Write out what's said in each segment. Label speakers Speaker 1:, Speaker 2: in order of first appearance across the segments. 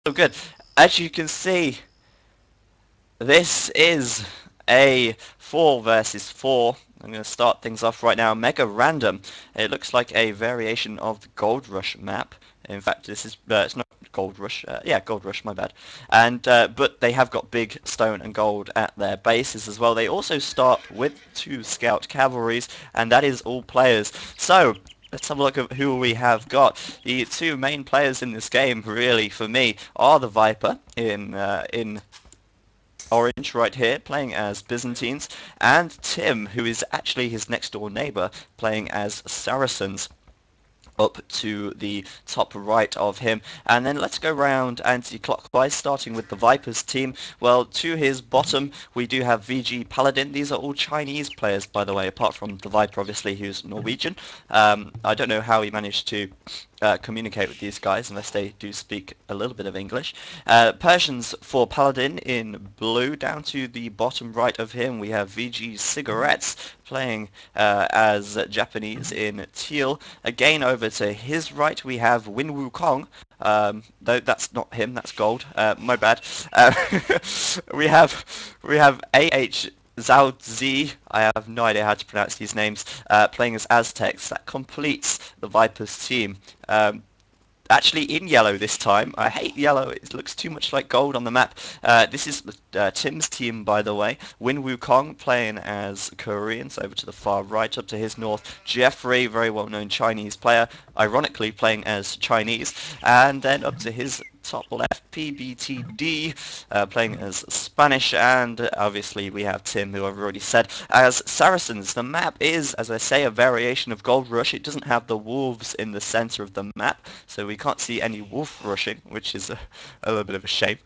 Speaker 1: So good. As you can see, this is a 4 versus 4. I'm going to start things off right now. Mega random. It looks like a variation of the Gold Rush map. In fact, this is it's not Gold Rush. Yeah, Gold Rush. My bad. And but they have got big stone and gold at their bases as well. They also start with 2 scout cavalries, and that is all players. So let's have a look at who we have got. The 2 main players in this game, really, for me, are the Viper in orange right here, playing as Byzantines, and Tim, who is actually his next door neighbour, playing as Saracens, up to the top right of him. And then let's go round anti-clockwise, starting with the Vipers team. Well, to his bottom we do have VG Paladin. These are all Chinese players, by the way, apart from the Viper, obviously, who's Norwegian. I don't know how he managed to communicate with these guys unless they do speak a little bit of English. Persians for Paladin in blue. Down to the bottom right of him we have VG Cigarettes playing as Japanese in teal. Again, over to his right we have Win Wukong. Though that's not him, that's gold. My bad. We have AH Zhao Zi, I have no idea how to pronounce these names, playing as Aztecs. That completes the Vipers team. Actually in yellow this time. I hate yellow, it looks too much like gold on the map. This is Tim's team, by the way. Win Wukong playing as Koreans over to the far right. Up to his north, Jeffrey, very well-known Chinese player, ironically playing as Chinese. And then up to his top left, PBTD, playing as Spanish, and obviously we have Tim, who I've already said, as Saracens. The map is, as I say, a variation of Gold Rush. It doesn't have the wolves in the center of the map, so we can't see any wolf rushing, which is a little bit of a shame.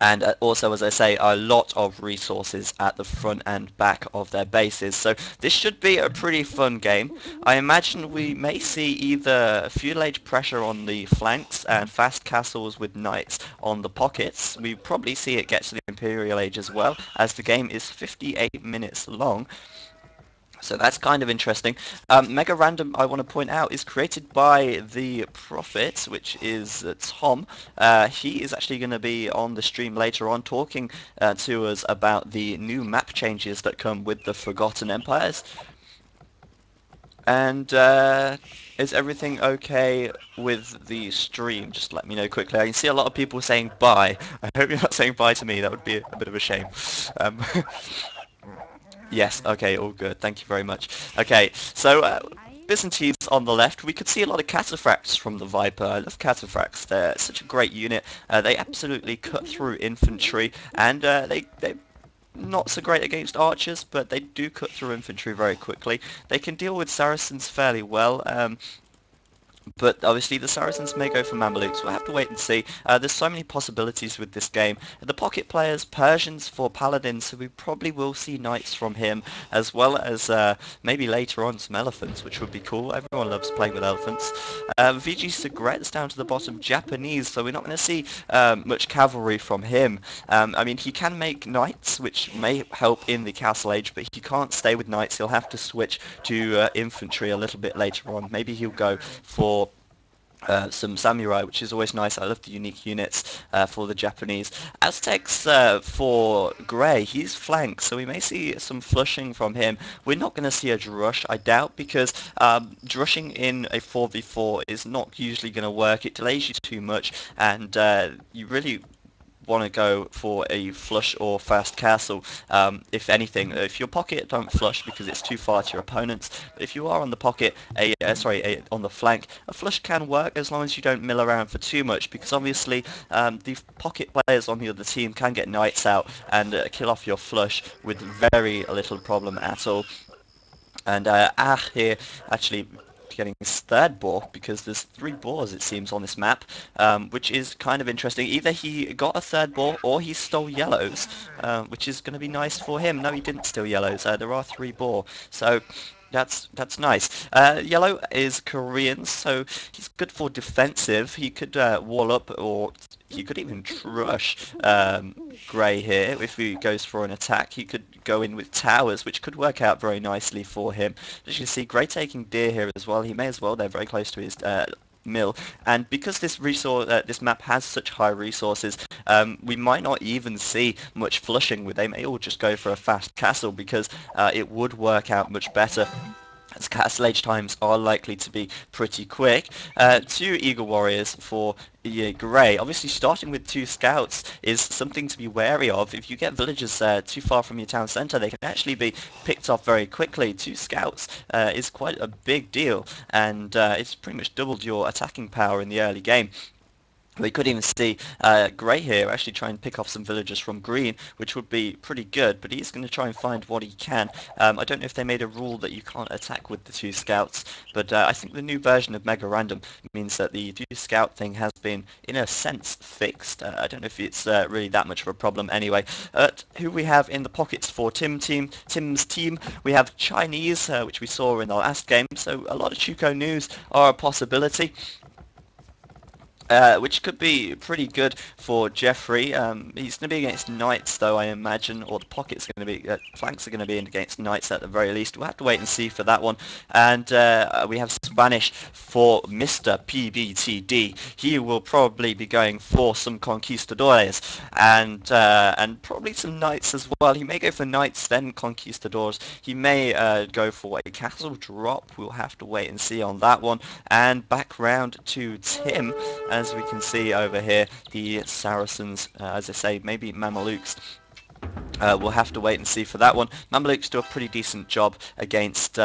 Speaker 1: And also, as I say, a lot of resources at the front and back of their bases. So this should be a pretty fun game. I imagine we may see either feudal age pressure on the flanks and fast castles with knights on the pockets. We probably see it get to the Imperial Age as well, as the game is 58 minutes long. So that's kind of interesting. Mega Random, I want to point out, is created by the Prophet, which is Tom. He is actually going to be on the stream later on talking to us about the new map changes that come with the Forgotten Empires. And is everything okay with the stream? Just let me know quickly. I can see a lot of people saying bye. I hope you're not saying bye to me. That would be a bit of a shame. Yes, okay, all good. Thank you very much. Okay, so Byzantines on the left. We could see a lot of cataphracts from the Viper. I love cataphracts. They're such a great unit. They absolutely cut through infantry, and they're not so great against archers, but they do cut through infantry very quickly. They can deal with Saracens fairly well. But obviously the Saracens may go for Mamelukes. We'll have to wait and see. There's so many possibilities with this game. The pocket players, Persians for Paladins, so we probably will see knights from him, as well as maybe later on some elephants, which would be cool. Everyone loves playing with elephants. VG Cigarettes down to the bottom, Japanese, so we're not going to see much cavalry from him. I mean, he can make knights, which may help in the Castle Age, but he can't stay with knights. He'll have to switch to infantry a little bit later on. Maybe he'll go for some samurai, which is always nice. I love the unique units for the Japanese. Aztecs for Grey, he's flanked, so we may see some flushing from him. We're not going to see a drush, I doubt, because drushing in a 4v4 is not usually going to work. It delays you too much, and you really want to go for a flush or fast castle. If anything, if your pocket, don't flush because it's too far to your opponents. But if you are on the pocket, on the flank, a flush can work as long as you don't mill around for too much, because obviously the pocket players on the other team can get knights out and kill off your flush with very little problem at all. And here actually getting his third boar, because there's 3 boars it seems on this map, which is kind of interesting. Either he got a third boar or he stole yellows, which is going to be nice for him. No, he didn't steal yellows. There are 3 boar, so that's nice. Yellow is Korean, so he's good for defensive. He could wall up, or he could even trush Grey here. If he goes for an attack, he could go in with towers, which could work out very nicely for him. As you can see, Grey taking deer here as well. He may as well. They're very close to his mill, and because this this map has such high resources, we might not even see much flushing. They may all just go for a fast castle because it would work out much better, as castle age times are likely to be pretty quick. 2 Eagle Warriors for Grey. Obviously starting with 2 scouts is something to be wary of. If you get villagers too far from your town centre, they can actually be picked off very quickly. 2 scouts is quite a big deal, and it's pretty much doubled your attacking power in the early game. We could even see Grey here actually try and pick off some villagers from Green, which would be pretty good, but he's going to try and find what he can. I don't know if they made a rule that you can't attack with the 2 scouts, but I think the new version of Mega Random means that the 2 scout thing has been, in a sense, fixed. I don't know if it's really that much of a problem anyway. Who we have in the pockets for Tim's team, we have Chinese, which we saw in the last game, so a lot of Chuko news are a possibility. Which could be pretty good for Jeffrey. He's going to be against Knights, though, I imagine, or the pockets are going to be, flanks are going to be against Knights at the very least. We'll have to wait and see for that one. And we have Spanish for Mr. PBTD. He will probably be going for some Conquistadores and probably some Knights as well. He may go for Knights, then Conquistadors. He may go for a castle drop. We'll have to wait and see on that one. And back round to Tim. As we can see over here, the Saracens, as I say, maybe Mamelukes. We'll have to wait and see for that one. Mamelukes do a pretty decent job against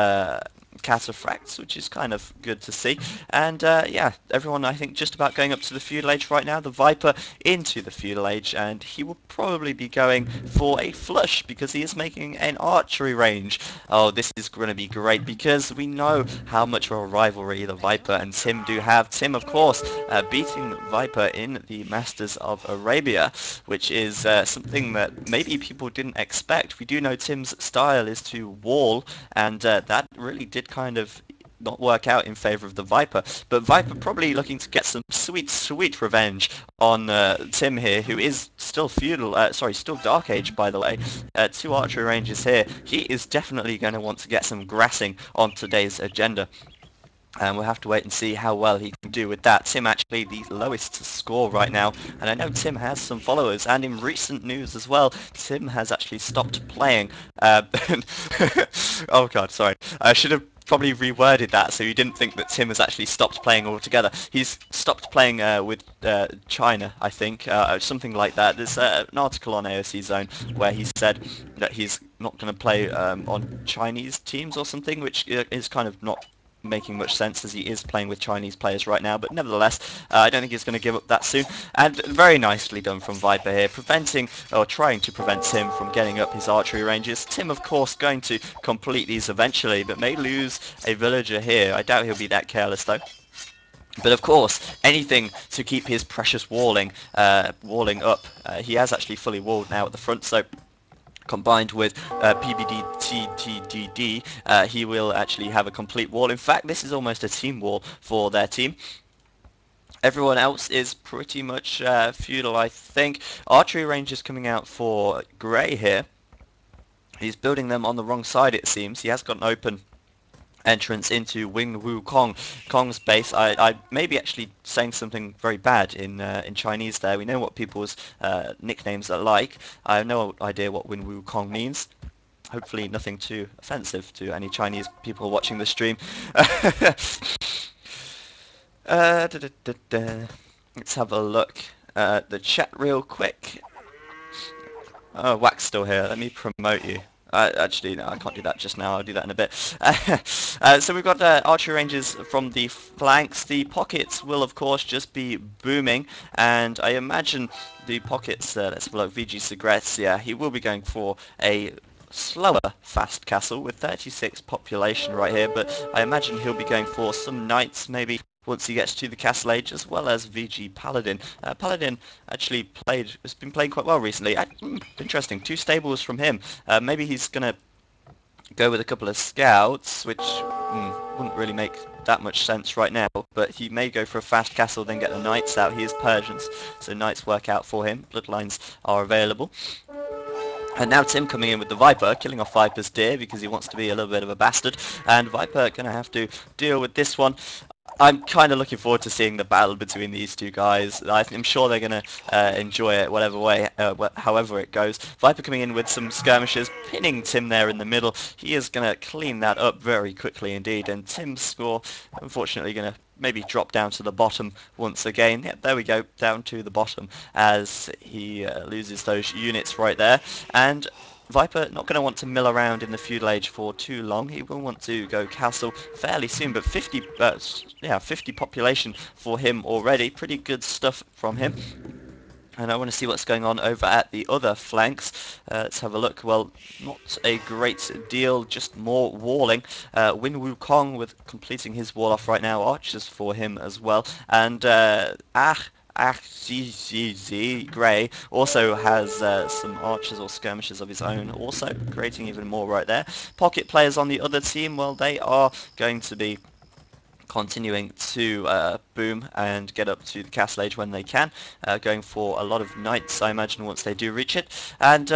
Speaker 1: cataphracts, which is kind of good to see. And yeah, everyone I think just about going up to the feudal age right now. The Viper into the feudal age, and he will probably be going for a flush because he is making an archery range. Oh, this is going to be great because we know how much of a rivalry the Viper and Tim do have. Tim, of course, beating Viper in the Masters of Arabia, which is something that maybe people didn't expect. We do know Tim's style is to wall, and that really did kind of not work out in favour of the Viper, but Viper probably looking to get some sweet revenge on Tim here, who is still feudal, still Dark Age, by the way. 2 archery ranges here. He is definitely going to want to get some grassing on today's agenda. And we'll have to wait and see how well he can do with that. Tim actually the lowest score right now, and I know Tim has some followers, and in recent news as well, Tim has actually stopped playing. Oh god, sorry. I should have probably reworded that so you didn't think that Tim has actually stopped playing altogether. He's stopped playing with China, I think, something like that. There's an article on AOC Zone where he said that he's not going to play on Chinese teams or something, which is kind of not making much sense as he is playing with Chinese players right now, but nevertheless I don't think he's going to give up that soon. And very nicely done from Viper here, preventing or trying to prevent Tim from getting up his archery ranges. Tim of course going to complete these eventually, but may lose a villager here. I doubt he'll be that careless though. But of course, anything to keep his precious walling up. He has actually fully walled now at the front, so combined with PBDTTDD, he will actually have a complete wall. In fact, this is almost a team wall for their team. Everyone else is pretty much feudal, I think. Archery range is coming out for Grey here. He's building them on the wrong side, it seems. He has got an open entrance into Wing Wu Kong's base. I may be actually saying something very bad in Chinese there. We know what people's nicknames are like. I have no idea what Wing Wu Kong means. Hopefully nothing too offensive to any Chinese people watching the stream. Let's have a look at the chat real quick. Oh, Wax still here. Let me promote you. Actually, no, I can't do that just now. I'll do that in a bit. So we've got archery ranges from the flanks. The pockets will, of course, just be booming. And I imagine the pockets, let's have a look, VG Segretsia, he will be going for a slower fast castle with 36 population right here. But I imagine he'll be going for some knights, maybe, once he gets to the castle age, as well as VG Paladin. Paladin actually has been playing quite well recently. Interesting, 2 stables from him. Maybe he's going to go with a couple of scouts, which wouldn't really make that much sense right now, but he may go for a fast castle, then get the knights out. He is Persians, so knights work out for him. Bloodlines are available. And now Tim coming in with the Viper, killing off Viper's deer because he wants to be a little bit of a bastard, and Viper going to have to deal with this one. I'm kind of looking forward to seeing the battle between these two guys. I'm sure they're going to enjoy it whatever way, however it goes. Viper coming in with some skirmishes, pinning Tim there in the middle. He is going to clean that up very quickly indeed, and Tim's score, unfortunately, going to maybe drop down to the bottom once again. Yep, there we go, down to the bottom as he loses those units right there. And Viper not going to want to mill around in the feudal age for too long. He will want to go castle fairly soon, but 50 population for him already. Pretty good stuff from him. And I want to see what's going on over at the other flanks. Let's have a look. Well, not a great deal, just more walling. Win Wukong with completing his wall off right now. Archers for him as well. And Grey also has some archers or skirmishers of his own, also creating even more right there. Pocket players on the other team, well, they are going to be continuing to boom and get up to the castle age when they can, going for a lot of knights, I imagine, once they do reach it. And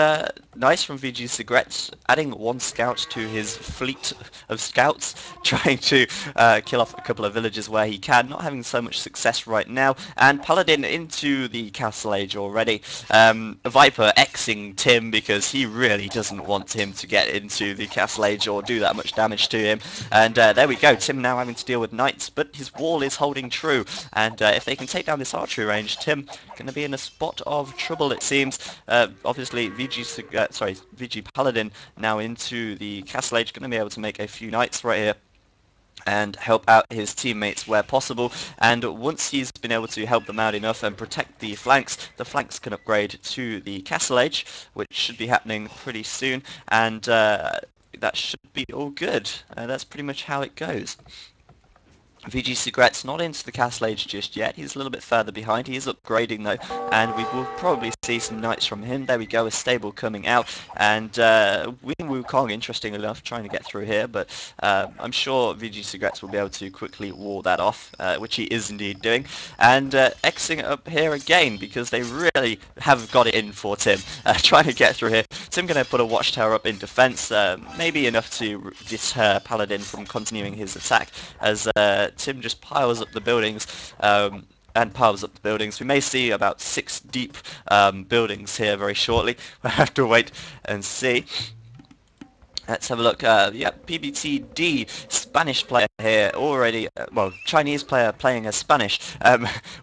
Speaker 1: nice from VG Cigarettes, adding one scout to his fleet of scouts, trying to kill off a couple of villages where he can, not having so much success right now. And Paladin into the castle age already. Viper Xing Tim because he really doesn't want him to get into the castle age or do that much damage to him. And there we go, Tim now having to deal with knights, but his wall is holding true, and if they can take down this archery range, Tim going to be in a spot of trouble, it seems. Obviously, VG Paladin now into the castle age, going to be able to make a few knights right here and help out his teammates where possible. And once he's been able to help them out enough and protect the flanks can upgrade to the castle age, which should be happening pretty soon, and that should be all good. That's pretty much how it goes. VG Cigarettes not into the castle age just yet. He's a little bit further behind. He is upgrading though, and we will probably see some knights from him. There we go, a stable coming out, and Wing Wukong, interesting enough, trying to get through here, but I'm sure VG Cigarettes will be able to quickly wall that off, which he is indeed doing. And Xing up here again because they really have got it in for Tim, trying to get through here. Tim going to put a watchtower up in defense, maybe enough to deter Paladin from continuing his attack, as Tim just piles up the buildings, We may see about 6 deep buildings here very shortly. We'll have to wait and see. Let's have a look. Yeah, PBTD, Spanish player here, already, well, Chinese player playing as Spanish,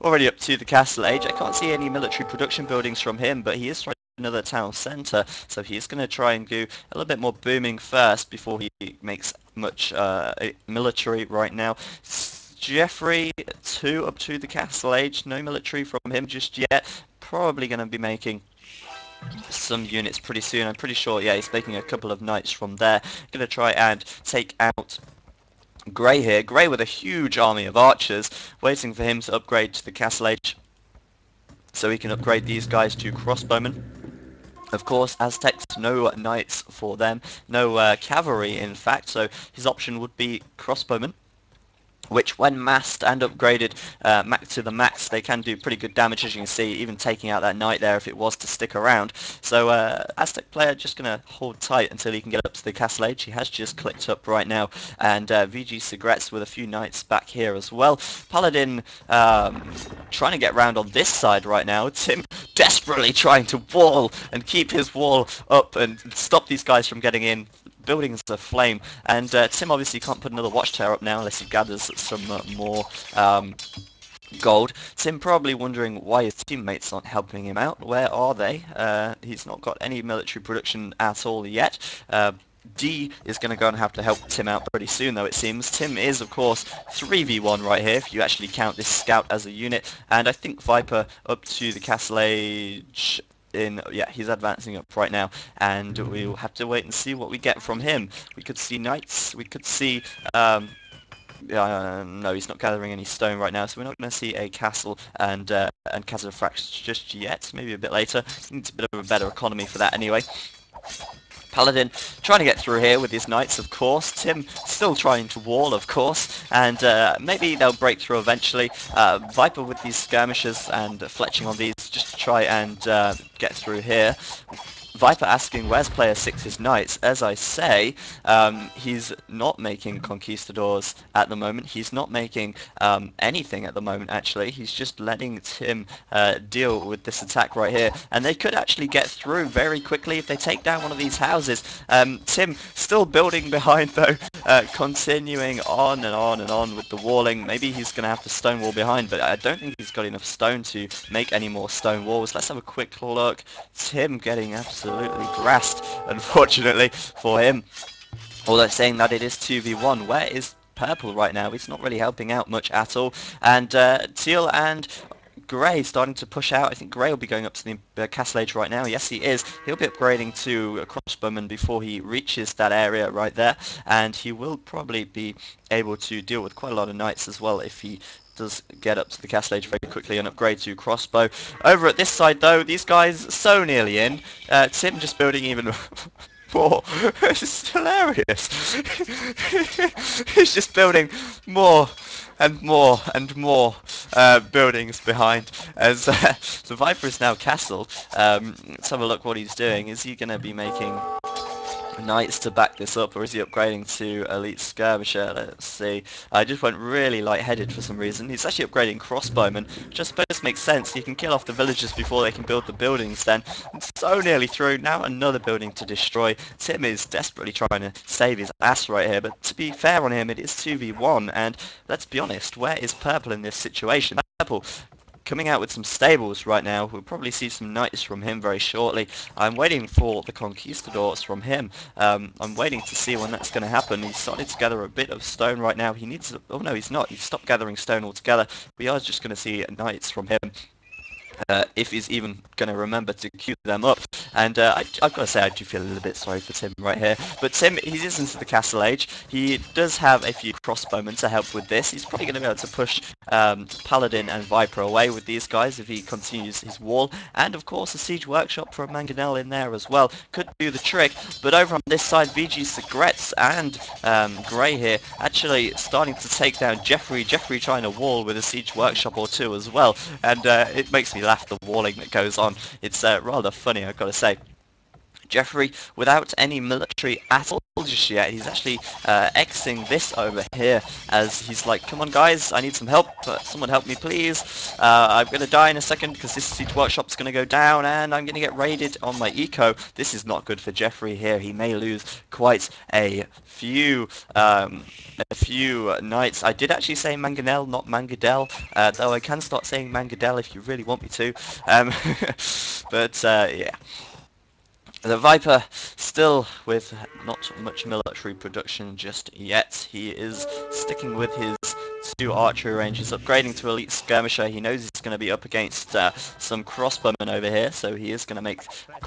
Speaker 1: already up to the castle age. I can't see any military production buildings from him, but he is trying another town centre, so he's going to try and do a little bit more booming first before he makes much military right now. Jeffrey 2 up to the castle age, no military from him just yet, probably going to be making some units pretty soon. I'm pretty sure, yeah, he's making a couple of knights from there. Going to try and take out Grey here. Grey with a huge army of archers, waiting for him to upgrade to the castle age so he can upgrade these guys to crossbowmen. Of course, Aztecs, no knights for them, no cavalry in fact, so his option would be crossbowmen, which when massed and upgraded to the max, they can do pretty good damage, as you can see, even taking out that knight there if it was to stick around. So Aztec player just going to hold tight until he can get up to the castle age. He has just clicked up right now, and VG Cigarettes with a few knights back here as well. Paladin trying to get round on this side right now. Tim desperately trying to wall and keep his wall up and stop these guys from getting in. Buildings aflame, and Tim obviously can't put another watchtower up now unless he gathers some more gold. Tim probably wondering why his teammates aren't helping him out. Where are they? He's not got any military production at all yet. D is going to go and have to help Tim out pretty soon, though, it seems. Tim is, of course, 3v1 right here, if you actually count this scout as a unit, and I think Viper up to the castle age. Yeah, he's advancing up right now, and we'll have to wait and see what we get from him. We could see knights, we could see no, he's not gathering any stone right now, so we're not going to see a castle and cataphracts just yet. Maybe a bit later. Needs a bit of a better economy for that anyway. Paladin trying to get through here with his knights, of course. Tim still trying to wall, of course, and maybe they'll break through eventually. Viper with these skirmishes and fletching on these just to try and get through here. Viper asking where's player 6's knights. As I say, he's not making conquistadors at the moment. He's not making anything at the moment, actually. He's just letting Tim deal with this attack right here. And they could actually get through very quickly if they take down one of these houses. Tim still building behind, though, continuing on and on and on with the walling. Maybe he's going to have to stone wall behind, but I don't think he's got enough stone to make any more stone walls. Let's have a quick look. Tim getting absolutely grassed, unfortunately for him. Although saying that it is 2v1, where is purple right now? He's not really helping out much at all. And teal and Grey starting to push out. I think Grey will be going up to the castle age right now. Yes, he is. He'll be upgrading to a crossbowman before he reaches that area right there. And he will probably be able to deal with quite a lot of knights as well if he does get up to the castle age very quickly and upgrade to crossbow. Over at this side though, these guys so nearly in. Tim just building even more. It's hilarious. He's just building more and more and more buildings behind as the Viper is now castled. Let's have a look what he's doing. Is he going to be making knights to back this up, or is he upgrading to elite skirmisher? Let's see. I just went really light-headed for some reason. He's actually upgrading crossbowmen, which I suppose makes sense. You can kill off the villagers before they can build the buildings then. It's so nearly through. Now another building to destroy. Tim is desperately trying to save his ass right here, but to be fair on him, it is 2v1, and let's be honest, where is purple in this situation? Purple coming out with some stables right now. We'll probably see some knights from him very shortly. I'm waiting for the conquistadors from him. I'm waiting to see when that's going to happen. He's starting to gather a bit of stone right now. He needs... Oh no, he's not. He's stopped gathering stone altogether. We are just going to see knights from him. If he's even going to remember to queue them up. And I've got to say, I do feel a little bit sorry for Tim right here. But Tim, he is into the castle age. He does have a few crossbowmen to help with this. He's probably going to be able to push Paladin and Viper away with these guys if he continues his wall. And of course, a siege workshop for Mangonel in there as well could do the trick. But over on this side, VG Cigarettes and Grey here actually starting to take down Jeffrey. Jeffrey trying to wall with a siege workshop or two as well. And it makes me laugh, the walling that goes on. It's rather funny, I've got to say. Jeffrey, without any military at all just yet, he's actually Xing this over here as he's like, come on guys, I need some help, someone help me please. I'm going to die in a second because this siege workshop's going to go down and I'm going to get raided on my eco. This is not good for Jeffrey here. He may lose quite a few knights. I did actually say Mangonel, not Mangadel, though I can start saying Mangadel if you really want me to. But yeah. The Viper still with not much military production just yet. He is sticking with his 2 archery ranges, upgrading to elite skirmisher. He knows he's going to be up against some crossbowmen over here, so he is going to make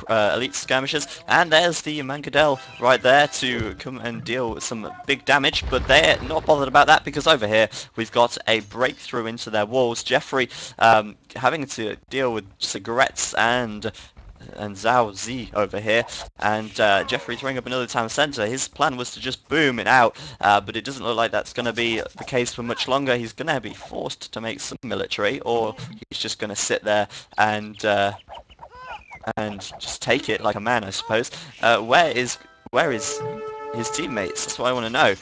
Speaker 1: elite skirmishers. And there's the Mangadel right there to come and deal with some big damage, but they're not bothered about that because over here we've got a breakthrough into their walls. Jeffrey having to deal with cigarettes and Zhao Zi over here, and Jeffrey throwing up another town centre. His plan was to just boom it out, but it doesn't look like that's going to be the case for much longer. He's going to be forced to make some military, or he's just going to sit there and just take it like a man, I suppose. Where is his teammates? That's what I want to know.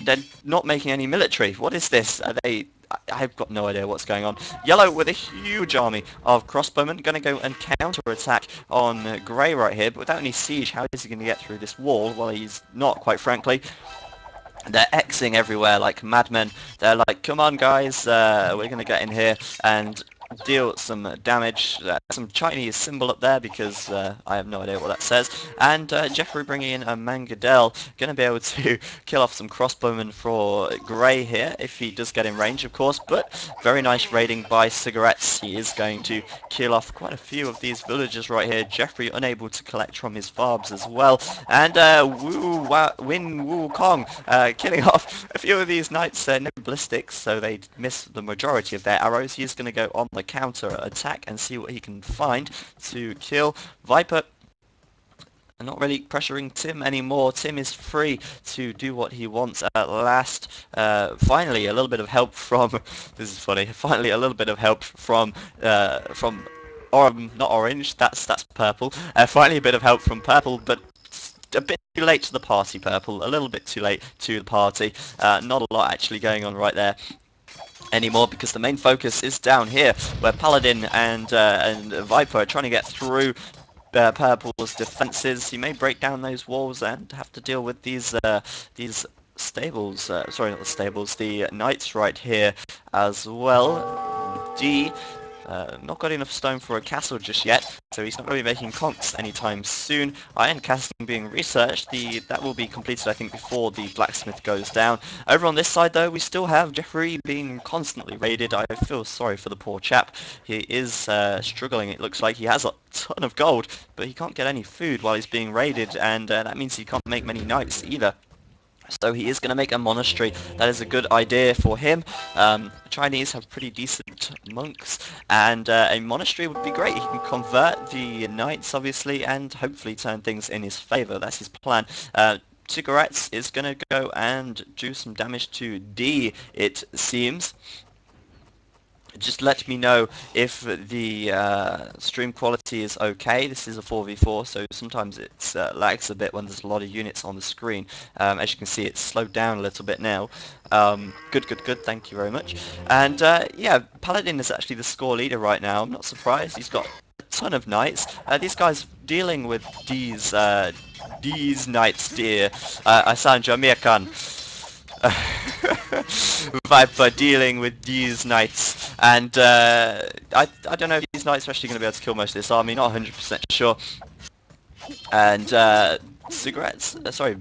Speaker 1: They're not making any military. What is this? Are they... I've got no idea what's going on. Yellow with a huge army of crossbowmen, going to go and counter-attack on Grey right here, but without any siege, how is he going to get through this wall? Well, he's not, quite frankly. They're Xing everywhere like madmen. They're like, come on guys, we're going to get in here and deal some damage. Some Chinese symbol up there because I have no idea what that says. And Jeffrey bringing in a Mangadel, going to be able to kill off some crossbowmen for Grey here, if he does get in range of course, but very nice raiding by Cigarettes. He is going to kill off quite a few of these villagers right here. Jeffrey unable to collect from his farms as well. And Win Wu Kong killing off a few of these knights. No ballistics, so they miss the majority of their arrows. He's going to go on the counter attack and see what he can find to kill Viper. I'm not really pressuring Tim anymore. Tim is free to do what he wants at last. Finally, a little bit of help from... This is funny. Finally, a little bit of help from or not orange, that's purple. Finally a bit of help from purple, but a bit too late to the party, purple. A little bit too late to the party. Not a lot actually going on right there anymore, because the main focus is down here, where Paladin and Viper are trying to get through Purple's defenses. He may break down those walls and have to deal with these stables. Sorry, not the stables. The knights right here as well. D. Not got enough stone for a castle just yet, so he's not going to be making conks anytime soon. Iron casting being researched, that will be completed I think before the blacksmith goes down. Over on this side though, we still have Jeffrey being constantly raided. I feel sorry for the poor chap. He is struggling. It looks like he has a ton of gold, but he can't get any food while he's being raided, and that means he can't make many knights either. So he is going to make a monastery. That is a good idea for him. The Chinese have pretty decent monks, and a monastery would be great. He can convert the knights, obviously, and hopefully turn things in his favour. That's his plan. Cigarettes is going to go and do some damage to D, it seems. Just let me know if the stream quality is okay. This is a 4v4, so sometimes it lags a bit when there's a lot of units on the screen. As you can see, it's slowed down a little bit now. Good, thank you very much. And yeah, Paladin is actually the score leader right now. I'm not surprised. He's got a ton of knights. These guys dealing with these knights, dear. I sound Jamaican. Viper dealing with these knights, and I don't know if these knights are actually going to be able to kill most of this army, not 100% sure. And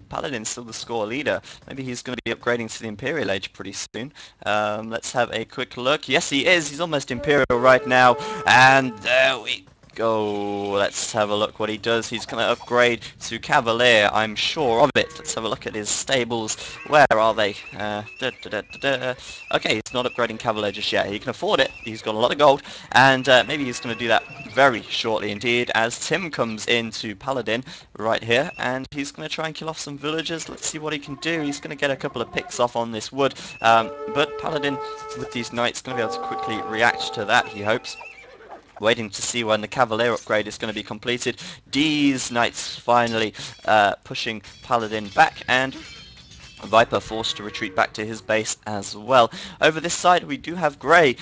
Speaker 1: Paladin's still the score leader. Maybe he's going to be upgrading to the Imperial Age pretty soon. Let's have a quick look. Yes, he is. He's almost Imperial right now, and there we go. Let's have a look what he does. He's going to upgrade to Cavalier, I'm sure of it. Let's have a look at his stables. Where are they? Okay, he's not upgrading Cavalier just yet. He can afford it. He's got a lot of gold, and maybe he's going to do that very shortly indeed, as Tim comes into Paladin right here, and he's going to try and kill off some villagers. Let's see what he can do. He's going to get a couple of picks off on this wood, but Paladin with these knights is going to be able to quickly react to that, he hopes. Waiting to see when the Cavalier upgrade is going to be completed. D's knights finally pushing Paladin back, and Viper forced to retreat back to his base as well. Over this side we do have Grey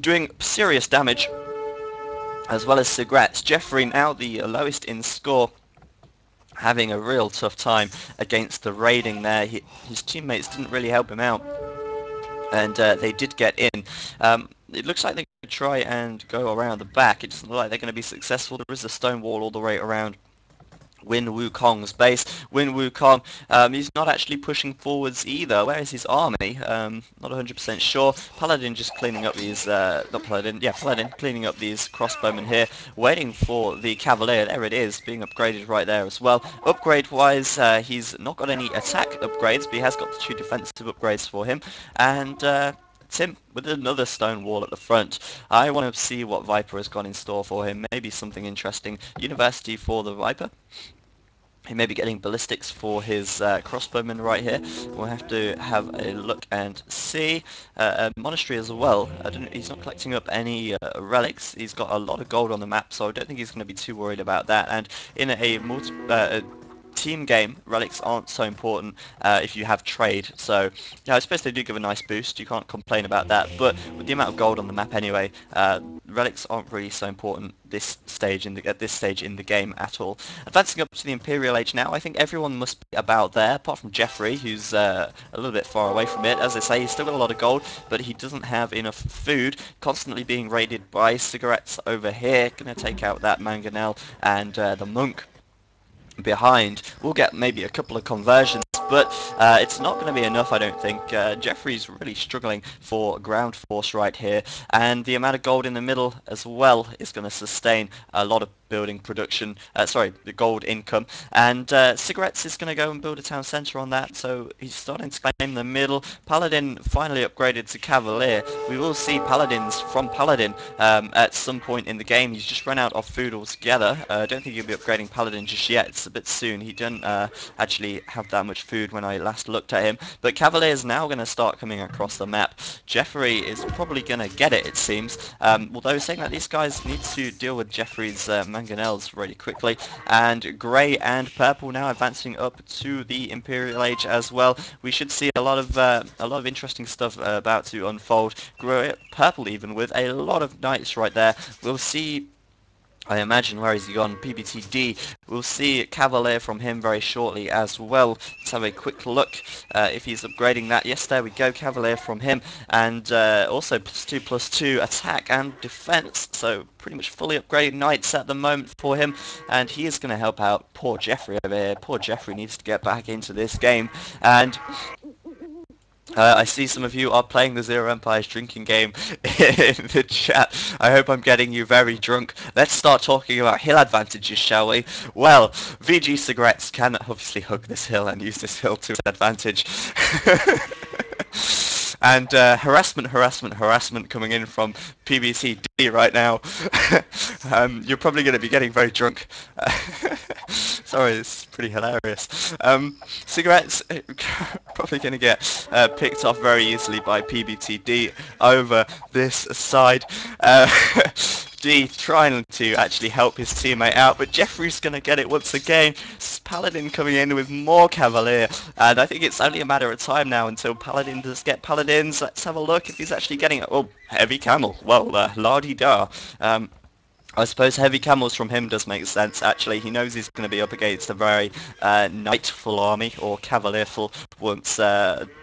Speaker 1: doing serious damage, as well as Cigarettes. Jeffrey, now the lowest in score, having a real tough time against the raiding there. His teammates didn't really help him out, and they did get in. It looks like they're going to try and go around the back. It doesn't look like they're going to be successful. There is a stone wall all the way around Win Wukong's base. Win Wukong, he's not actually pushing forwards either. Where is his army? Not 100% sure. Paladin just cleaning up these, Paladin cleaning up these crossbowmen here, waiting for the Cavalier. There it is, being upgraded right there as well. Upgrade-wise, he's not got any attack upgrades, but he has got the 2 defensive upgrades for him. And Tim with another stone wall at the front. I want to see what Viper has got in store for him. Maybe something interesting. University for the Viper. He may be getting ballistics for his crossbowmen right here. We'll have to have a look and see. A monastery as well. He's not collecting up any relics. He's got a lot of gold on the map, so I don't think he's going to be too worried about that. And in a team game, relics aren't so important if you have trade, so yeah, I suppose they do give a nice boost. You can't complain about that, but with the amount of gold on the map anyway, relics aren't really so important at this stage in the game at all. Advancing up to the Imperial Age now, I think everyone must be about there, apart from Jeffrey, who's a little bit far away from it. As I say, he's still got a lot of gold, but he doesn't have enough food, constantly being raided by Cigarettes over here. Gonna take out that Mangonel and the monk behind. We'll get maybe a couple of conversions, but it's not going to be enough, I don't think. Jeffrey's really struggling for ground force right here, and the amount of gold in the middle as well is going to sustain a lot of building production, the gold income, and Cigarettes is going to go and build a town centre on that, so he's starting to claim the middle. Paladin finally upgraded to Cavalier. We will see Paladins from Paladin at some point in the game. He's just run out of food altogether. I don't think he'll be upgrading Paladin just yet. It's a bit soon. He doesn't actually have that much food food when I last looked at him. But Cavalier is now going to start coming across the map. Jeffrey is probably going to get it seems. Although saying that these guys need to deal with Jeffrey's mangonels really quickly. And grey and purple now advancing up to the Imperial Age as well. We should see a lot of interesting stuff about to unfold. Purple even with a lot of knights right there. We'll see, I imagine, where has he gone? PBTD. We'll see Cavalier from him very shortly as well. Let's have a quick look if he's upgrading that. Yes, there we go, Cavalier from him. And also +2/+2 attack and defense. So pretty much fully upgraded knights at the moment for him. And he is going to help out poor Jeffrey over here. Poor Jeffrey needs to get back into this game. And I see some of you are playing the ZeroEmpires drinking game in the chat. I hope I'm getting you very drunk. Let's start talking about hill advantages, shall we? Well, VG Cigarettes can obviously hug this hill and use this hill to its advantage. And harassment coming in from PBCD right now. You're probably going to be getting very drunk. Sorry, it's pretty hilarious. Cigarettes probably going to get picked off very easily by PBTD over this side. D trying to actually help his teammate out, but Jeffrey's going to get it once again. Paladin coming in with more Cavalier, and I think it's only a matter of time now until Paladin does get Paladins. Let's have a look if he's actually getting it. Oh, Heavy Camel. Well, la-di-da. I suppose heavy camels from him does make sense, actually. He knows he's going to be up against a very knightful army, or cavalierful, once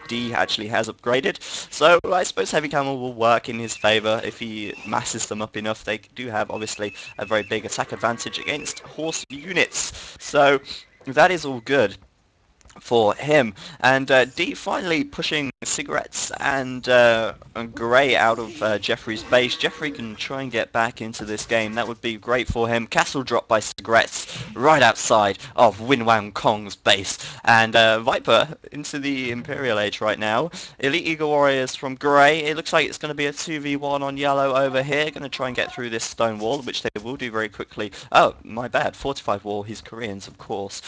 Speaker 1: D actually has upgraded. So I suppose heavy camel will work in his favour if he masses them up enough. They do have, obviously, a very big attack advantage against horse units. So that is all good for him. And D finally pushing cigarettes and grey out of Jeffrey's base. Jeffrey can try and get back into this game. That would be great for him. Castle dropped by cigarettes right outside of Win Wang Kong's base. And Viper into the Imperial Age right now. Elite Eagle Warriors from grey. It looks like it's going to be a 2v1 on yellow over here. Going to try and get through this stone wall, which they will do very quickly. Oh, my bad. Fortified wall. He's Koreans, of course.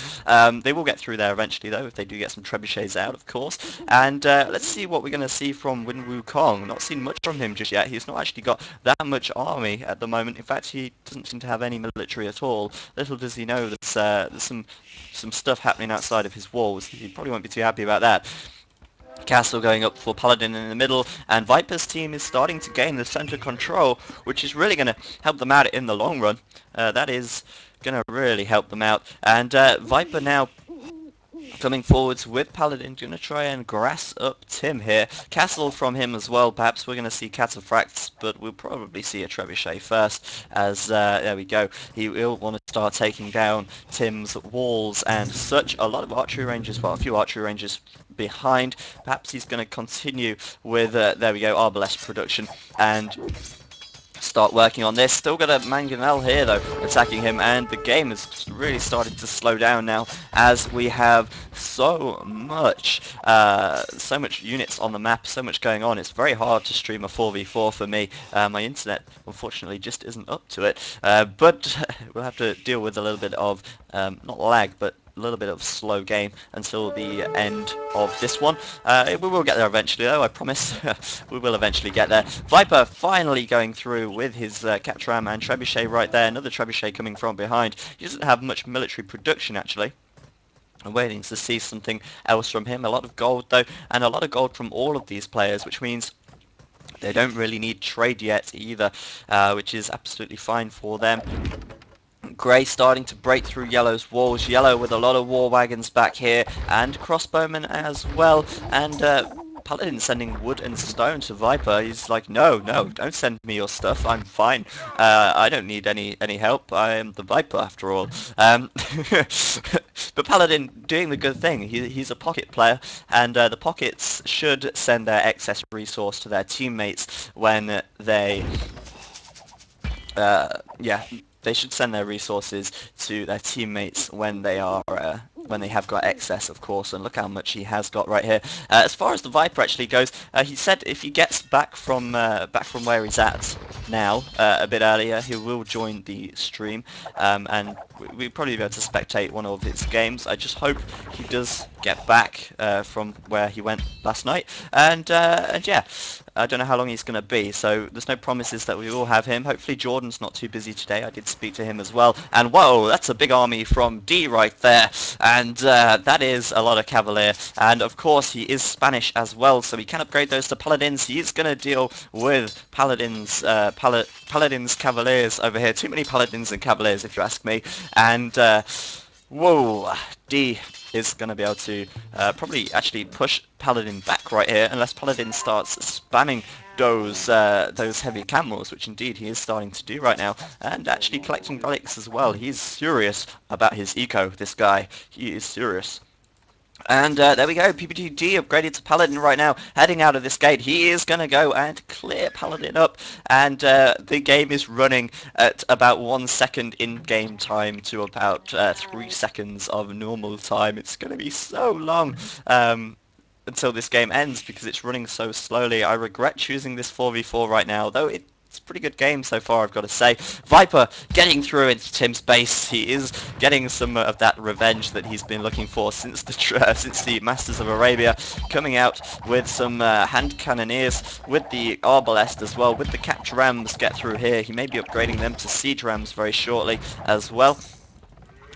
Speaker 1: They will get through there eventually, though, if they do get some trebuchets out, of course. And let's see what we're going to see from Win Wukong. Not seen much from him just yet. He's not actually got that much army at the moment. In fact, he doesn't seem to have any military at all. Little does he know that there's some stuff happening outside of his walls. He probably won't be too happy about that. Castle going up for Paladin in the middle, and Viper's team is starting to gain the center control, which is really going to help them out in the long run. That is going to really help them out. And Viper now coming forwards with Paladin, going to try and grass up Tim here. Castle from him as well. Perhaps we're going to see cataphracts, but we'll probably see a trebuchet first, as there we go. He will want to start taking down Tim's walls and such. A lot of archery ranges, well, a few archery ranges behind. Perhaps he's going to continue with, there we go, arbalest production, and start working on this. Still got a Mangonel here though attacking him, and the game has really started to slow down now as we have so much units on the map, so much going on. It's very hard to stream a 4v4 for me. My internet unfortunately just isn't up to it, but we'll have to deal with a little bit of not lag, but a little bit of slow game until the end of this one. We will get there eventually though, I promise. We will eventually get there. Viper finally going through with his Catram and Trebuchet right there. Another Trebuchet coming from behind. He doesn't have much military production actually. I'm waiting to see something else from him. A lot of gold though, and a lot of gold from all of these players, which means they don't really need trade yet either, which is absolutely fine for them. Grey starting to break through Yellow's walls. Yellow with a lot of war wagons back here, and crossbowmen as well. And Paladin sending wood and stone to Viper. He's like, no, don't send me your stuff. I'm fine. I don't need any help. I am the Viper after all. But Paladin doing the good thing. He's a pocket player, and the pockets should send their excess resource to their teammates when they they should send their resources to their teammates when they are when they have got excess, of course. And look how much he has got right here. As far as the Viper actually goes, he said if he gets back from where he's at, now, a bit earlier. He will join the stream, and we'll probably be able to spectate one of his games. I just hope he does get back from where he went last night, and yeah, I don't know how long he's going to be, so there's no promises that we will have him. Hopefully Jordan's not too busy today. I did speak to him as well, and whoa, that's a big army from D right there, and that is a lot of Cavalier, and of course he is Spanish as well, so he can upgrade those to Paladins. He is going to deal with Paladins, Paladins Cavaliers over here. Too many Paladins and Cavaliers if you ask me, and whoa, D is going to be able to probably actually push Paladin back right here, unless Paladin starts spamming those heavy camels, which indeed he is starting to do right now, and actually collecting relics as well. He's serious about his eco, this guy. He is serious. And there we go, PPTG upgraded to Paladin right now, heading out of this gate. He is going to go and clear Paladin up, and the game is running at about 1 second in-game time to about 3 seconds of normal time. It's going to be so long until this game ends because it's running so slowly. I regret choosing this 4v4 right now, though it's a pretty good game so far, I've got to say. Viper getting through into Tim's base. He is getting some of that revenge that he's been looking for since the Masters of Arabia, coming out with some hand cannoneers, with the arbalest as well, with the capture rams get through here. He may be upgrading them to siege rams very shortly as well.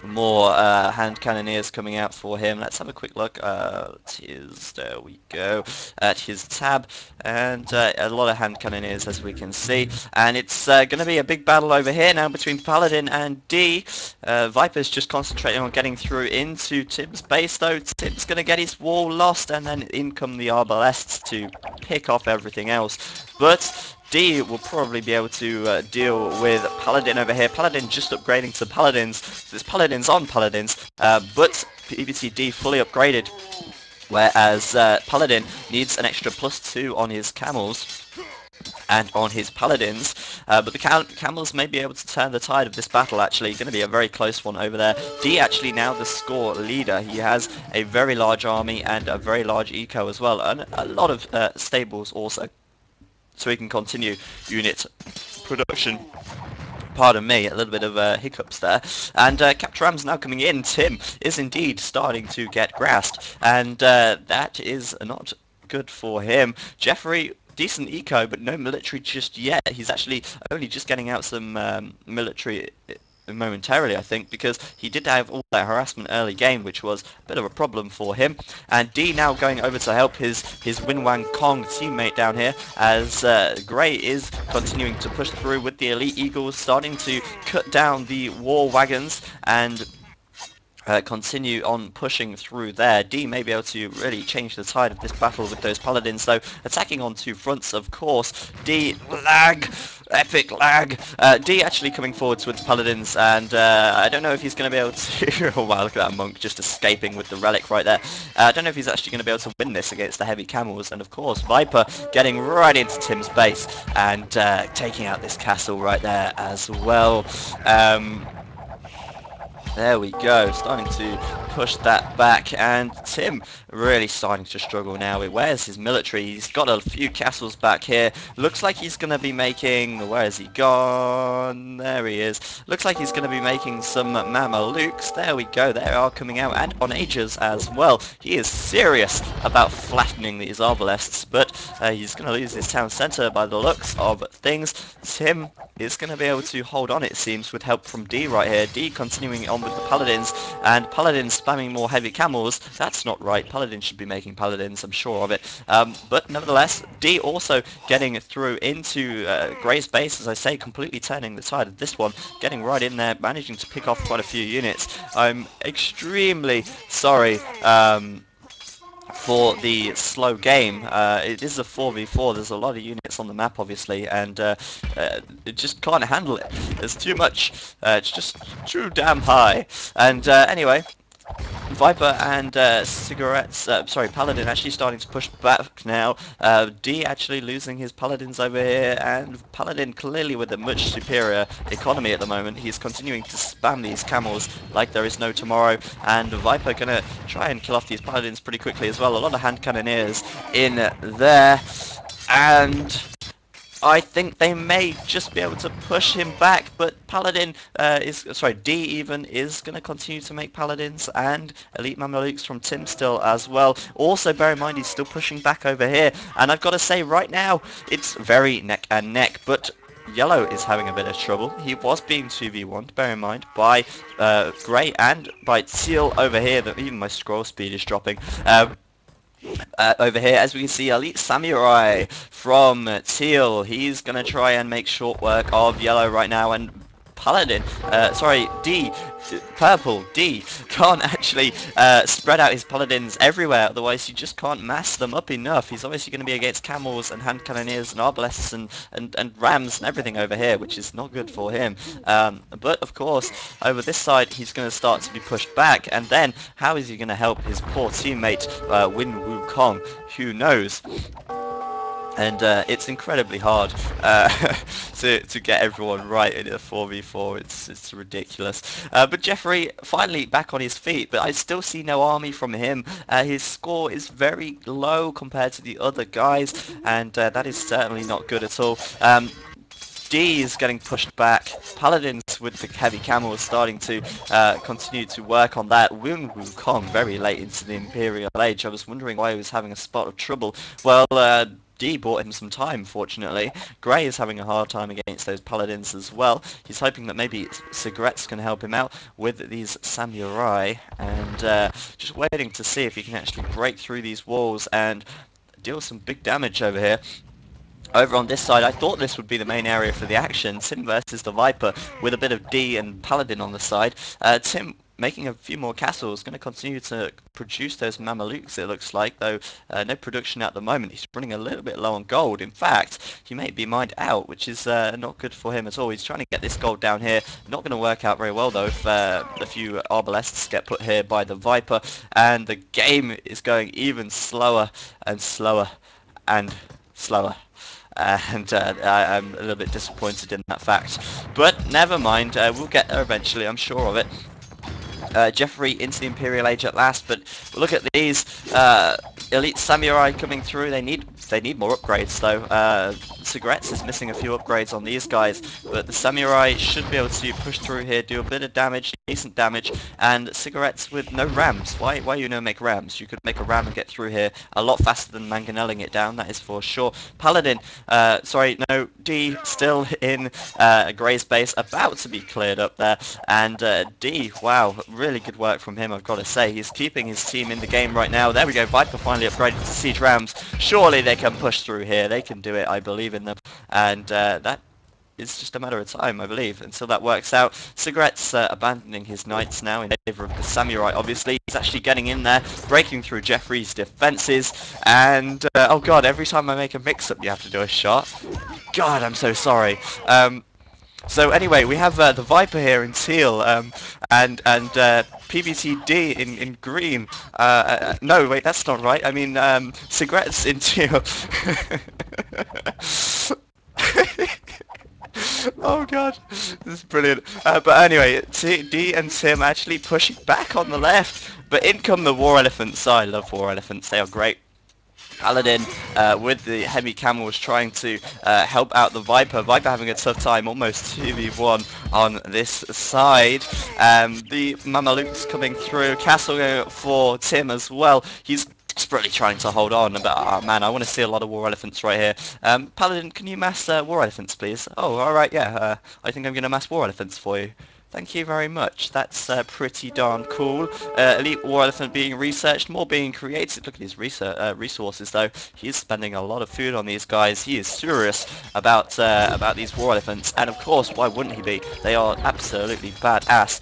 Speaker 1: More hand cannoneers coming out for him. Let's have a quick look there we go, at his tab, and a lot of hand cannoneers as we can see, and it's going to be a big battle over here now between Paladin and D. Viper's just concentrating on getting through into Tim's base though. Tim's going to get his wall lost, and then in come the arbalests to pick off everything else, but D will probably be able to deal with Paladin over here. Paladin just upgrading to Paladins. So it's Paladins on Paladins, but PBTD fully upgraded, whereas Paladin needs an extra +2 on his camels and on his Paladins, but the camels may be able to turn the tide of this battle. Actually, going to be a very close one over there. D actually now the score leader. He has a very large army and a very large eco as well, and a lot of stables also, so he can continue unit production. Pardon me, a little bit of hiccups there. And Capture Rams now coming in. Tim is indeed starting to get grassed, and that is not good for him. Jeffrey, decent eco, but no military just yet. He's actually only just getting out some military momentarily, I think, because he did have all that harassment early game, which was a bit of a problem for him. And D now going over to help his Win Wang Kong teammate down here, as Grey is continuing to push through with the Elite Eagles, starting to cut down the war wagons and continue on pushing through there. D may be able to really change the tide of this battle with those Paladins, though, attacking on two fronts, of course. D, lag! Epic lag! D actually coming forwards with the Paladins, and I don't know if he's going to be able to... oh wow, look at that monk just escaping with the relic right there. I don't know if he's actually going to be able to win this against the heavy camels, and of course Viper getting right into Tim's base and taking out this castle right there as well. There we go, starting to push that back, and Tim really starting to struggle now. Where's his military? He's got a few castles back here. Looks like he's going to be making... where has he gone? There he is. Looks like he's going to be making some Mamelukes. There we go, they are coming out, and Onages as well. He is serious about flattening these arbalests, but he's going to lose his town centre by the looks of things. Tim is going to be able to hold on, it seems, with help from D right here. D continuing on with the Paladins, and Paladins spamming more heavy camels. That's not right. Paladins should be making Paladins, I'm sure of it. But nevertheless, D also getting through into Grey's base, as I say, completely turning the tide of this one, getting right in there, managing to pick off quite a few units. I'm extremely sorry for the slow game. It is a 4v4, there's a lot of units on the map obviously, and it just can't handle it. There's too much, it's just too damn high. And anyway, Viper and Paladin actually starting to push back now. D actually losing his Paladins over here, and Paladin clearly with a much superior economy at the moment. He's continuing to spam these camels like there is no tomorrow, and Viper gonna try and kill off these Paladins pretty quickly as well. A lot of hand cannoneers in there, and I think they may just be able to push him back, but Paladin D even is going to continue to make Paladins and Elite Mamelukes from Tim still as well. Also bear in mind he's still pushing back over here, and I've got to say right now it's very neck and neck, but Yellow is having a bit of trouble. He was being 2v1'd, bear in mind, by Grey and by Teal over here. That even my scroll speed is dropping. Over here, as we can see, Elite Samurai from Teal. He's going to try and make short work of Yellow right now, and Paladin, Purple, D, can't actually spread out his Paladins everywhere, otherwise you just can't mass them up enough. He's obviously going to be against Camels and Hand Cannoneers and Arbalests and Rams and everything over here, which is not good for him. But of course, over this side, he's going to start to be pushed back, and then how is he going to help his poor teammate, Win Wukong? Who knows? And it's incredibly hard to get everyone right in a 4v4. It's ridiculous. But Jeffrey finally back on his feet, but I still see no army from him. His score is very low compared to the other guys, and that is certainly not good at all. D is getting pushed back. Paladins with the heavy camels starting to continue to work on that. Wun Wukong very late into the Imperial Age. I was wondering why he was having a spot of trouble. Well, D bought him some time, fortunately. Grey is having a hard time against those Paladins as well. He's hoping that maybe Cigarettes can help him out with these Samurai, and just waiting to see if he can actually break through these walls and deal some big damage over here. Over on this side, I thought this would be the main area for the action. Tim versus the Viper with a bit of D and Paladin on the side. Tim making a few more castles, going to continue to produce those Mamelukes, it looks like, though no production at the moment. He's running a little bit low on gold. In fact, he may be mined out, which is not good for him at all. He's trying to get this gold down here. Not going to work out very well, though, if a few Arbalests get put here by the Viper, and the game is going even slower and slower and slower. And I'm a little bit disappointed in that fact. But never mind, we'll get there eventually, I'm sure of it. Jeffrey into the Imperial Age at last, but look at these Elite Samurai coming through. They need more upgrades though. Cigarettes is missing a few upgrades on these guys, but the Samurai should be able to push through here, do a bit of damage, decent damage, and Cigarettes with no rams. Why you no make rams? You could make a ram and get through here a lot faster than manganelling it down, that is for sure. Paladin, D still in Grey's base, about to be cleared up there, and D, wow, really good work from him, I've got to say. He's keeping his team in the game right now. There we go, Viper finally upgraded to Siege Rams. Surely they can push through here, they can do it, I believe in them, and that is just a matter of time, I believe, until that works out. Cigarettes abandoning his knights now in favour of the Samurai, obviously. He's actually getting in there, breaking through Jeffrey's defences, and oh god, every time I make a mix-up you have to do a shot. God, I'm so sorry. So anyway, we have the Viper here in teal, and PBTD in green. No, wait, that's not right. I mean, Cigarettes in teal. Oh god, this is brilliant. But anyway, D and Tim actually pushing back on the left, but in come the War Elephants. I love War Elephants, they are great. Paladin with the heavy camels trying to help out the Viper. Viper having a tough time, almost 2v1 on this side. The Mamelukes coming through, castle for Tim as well. He's desperately trying to hold on, but oh man, I want to see a lot of War Elephants right here. Paladin, can you mass War Elephants please? Oh, alright, yeah, I think I'm going to mass War Elephants for you. Thank you very much. That's pretty darn cool. Elite War Elephant being researched, more being created. Look at his resources though. He's spending a lot of food on these guys. He is serious about these War Elephants, and of course, why wouldn't he be? They are absolutely badass.